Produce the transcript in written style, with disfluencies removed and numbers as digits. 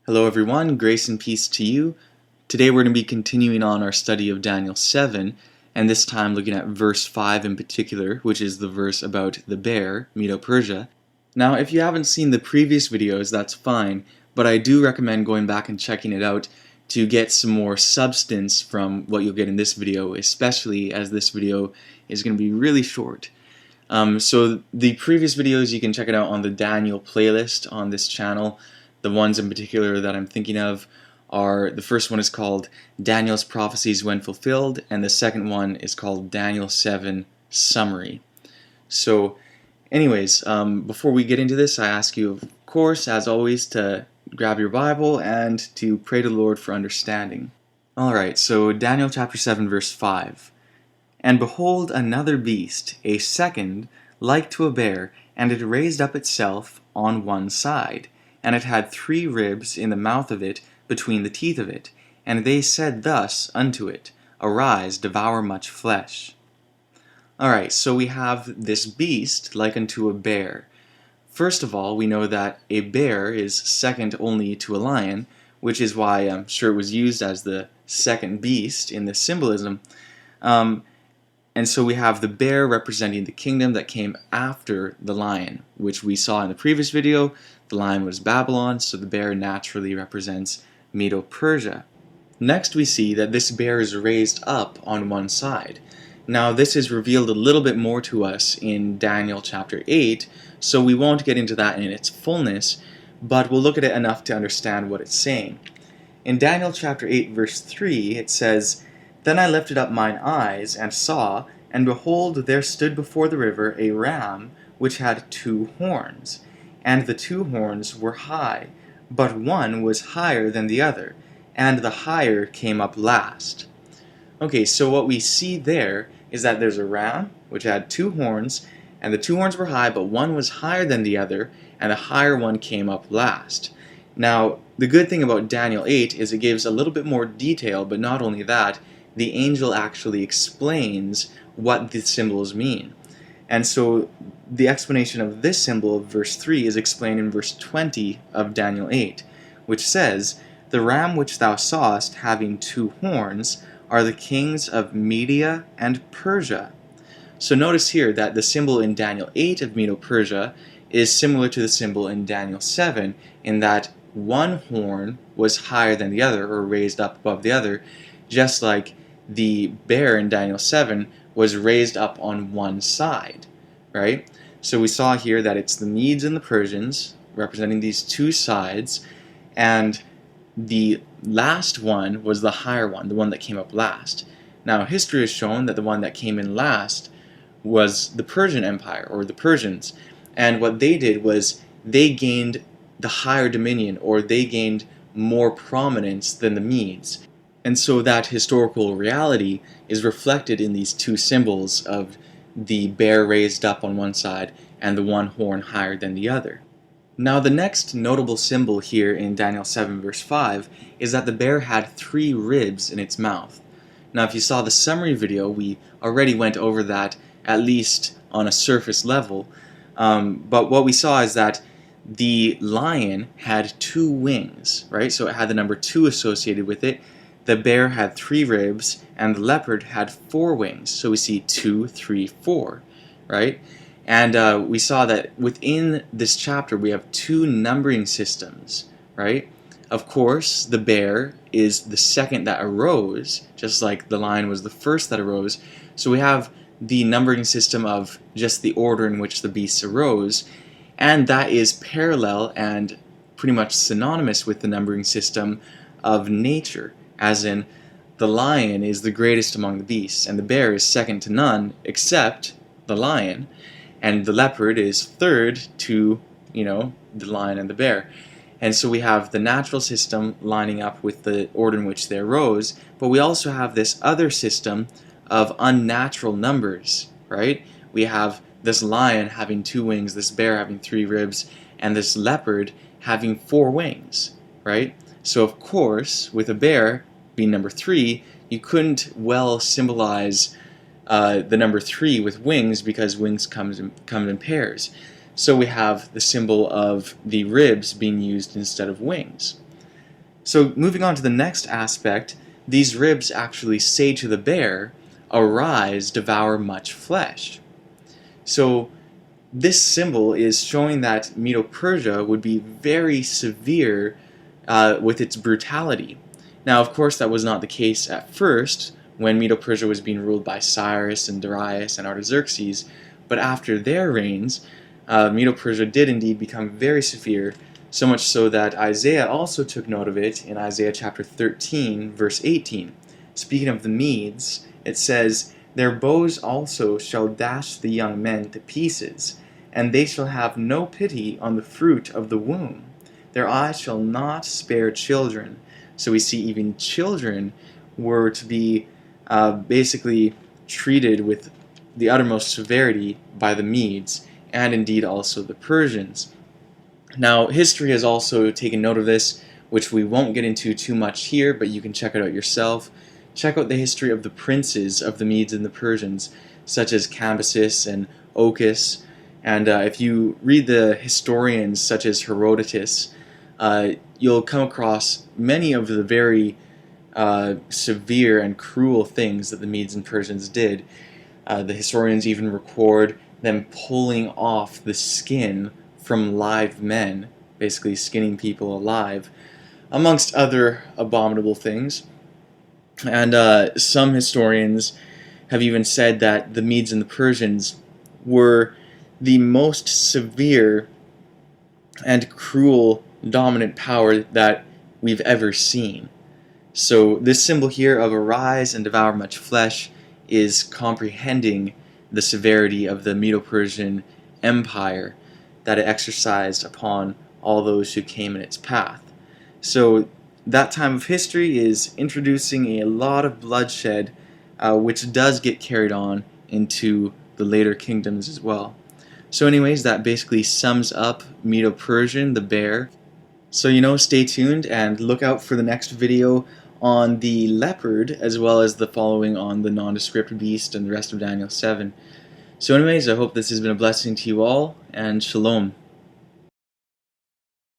Hello everyone, grace and peace to you. Today we're going to be continuing on our study of Daniel 7, and this time looking at verse 5 in particular, which is the verse about the bear, Medo-Persia. Now, if you haven't seen the previous videos, that's fine, but I do recommend going back and checking it out to get some more substance from what you'll get in this video, especially as this video is going to be really short. So the previous videos, you can check it out on the Daniel playlist on this channel. The ones in particular that I'm thinking of are, the first one is called Daniel's Prophecies When Fulfilled, and the second one is called Daniel 7 Summary. So anyways, before we get into this, I ask you, of course, as always, to grab your Bible and to pray to the Lord for understanding. Alright, so Daniel chapter 7 verse 5. And behold, another beast, a second, like to a bear, and it raised up itself on one side. And it had 3 ribs in the mouth of it, between the teeth of it. And they said thus unto it, Arise, devour much flesh. Alright, so we have this beast like unto a bear. First of all, we know that a bear is second only to a lion, which is why I'm sure it was used as the second beast in the symbolism. And so we have the bear representing the kingdom that came after the lion, which we saw in the previous video. The lion was Babylon, so the bear naturally represents Medo-Persia. Next we see that this bear is raised up on one side. Now this is revealed a little bit more to us in Daniel chapter 8, so we won't get into that in its fullness, but we'll look at it enough to understand what it's saying. In Daniel chapter 8 verse 3 it says, Then I lifted up mine eyes, and saw, and behold, there stood before the river a ram, which had 2 horns. And the 2 horns were high, but one was higher than the other, and the higher came up last. Okay, so what we see there is that there's a ram, which had 2 horns, and the 2 horns were high, but one was higher than the other, and the higher one came up last. Now, the good thing about Daniel 8 is it gives a little bit more detail, but not only that, the angel actually explains what the symbols mean. And so the explanation of this symbol of verse 3 is explained in verse 20 of Daniel 8, which says, The ram which thou sawest having 2 horns are the kings of Media and Persia. So notice here that the symbol in Daniel 8 of Medo-Persia is similar to the symbol in Daniel 7 in that one horn was higher than the other, or raised up above the other, just like the bear in Daniel 7 was raised up on one side, right? So we saw here that it's the Medes and the Persians representing these 2 sides, and the last one was the higher one, the one that came up last. Now history has shown that the one that came in last was the Persian Empire, or the Persians, and what they did was they gained the higher dominion, or they gained more prominence than the Medes. And so that historical reality is reflected in these 2 symbols of the bear raised up on one side and the one horn higher than the other. Now the next notable symbol here in Daniel 7 verse 5 is that the bear had 3 ribs in its mouth. Now if you saw the summary video, we already went over that at least on a surface level, but what we saw is that the lion had 2 wings, right? So it had the number 2 associated with it. The bear had 3 ribs, and the leopard had 4 wings. So we see 2, 3, 4, right? And we saw that within this chapter we have 2 numbering systems, right? Of course, the bear is the second that arose, just like the lion was the first that arose. So we have the numbering system of just the order in which the beasts arose, and that is parallel and pretty much synonymous with the numbering system of nature. As in, the lion is the greatest among the beasts, and the bear is second to none except the lion, and the leopard is third to, the lion and the bear. And so we have the natural system lining up with the order in which they arose, but we also have this other system of unnatural numbers, right? We have this lion having 2 wings, this bear having 3 ribs, and this leopard having 4 wings, right? So of course, with a bear being number 3, you couldn't well symbolize the number 3 with wings, because wings comes in pairs. So we have the symbol of the ribs being used instead of wings. So moving on to the next aspect, these ribs actually say to the bear, "Arise, devour much flesh." So this symbol is showing that Medo-Persia would be very severe with its brutality. Now, of course, that was not the case at first, when Medo-Persia was being ruled by Cyrus and Darius and Artaxerxes, but after their reigns, Medo-Persia did indeed become very severe, so much so that Isaiah also took note of it in Isaiah chapter 13, verse 18. Speaking of the Medes, it says, "Their bows also shall dash the young men to pieces, and they shall have no pity on the fruit of the womb. Their eyes shall not spare children." So we see even children were to be basically treated with the uttermost severity by the Medes, and indeed also the Persians. Now, history has also taken note of this, which we won't get into too much here, but you can check it out yourself. Check out the history of the princes of the Medes and the Persians, such as Cambyses and Ochus, and if you read the historians such as Herodotus, you'll come across many of the very severe and cruel things that the Medes and Persians did. The historians even record them pulling off the skin from live men, basically skinning people alive, amongst other abominable things. And some historians have even said that the Medes and the Persians were the most severe and cruel dominant power that we've ever seen. So this symbol here of "arise and devour much flesh" is comprehending the severity of the Medo-Persian Empire that it exercised upon all those who came in its path. So that time of history is introducing a lot of bloodshed, which does get carried on into the later kingdoms as well. So anyways, that basically sums up Medo-Persian, the bear. So stay tuned and look out for the next video on the leopard, as well as the following on the nondescript beast and the rest of Daniel 7. So anyways, I hope this has been a blessing to you all, and shalom.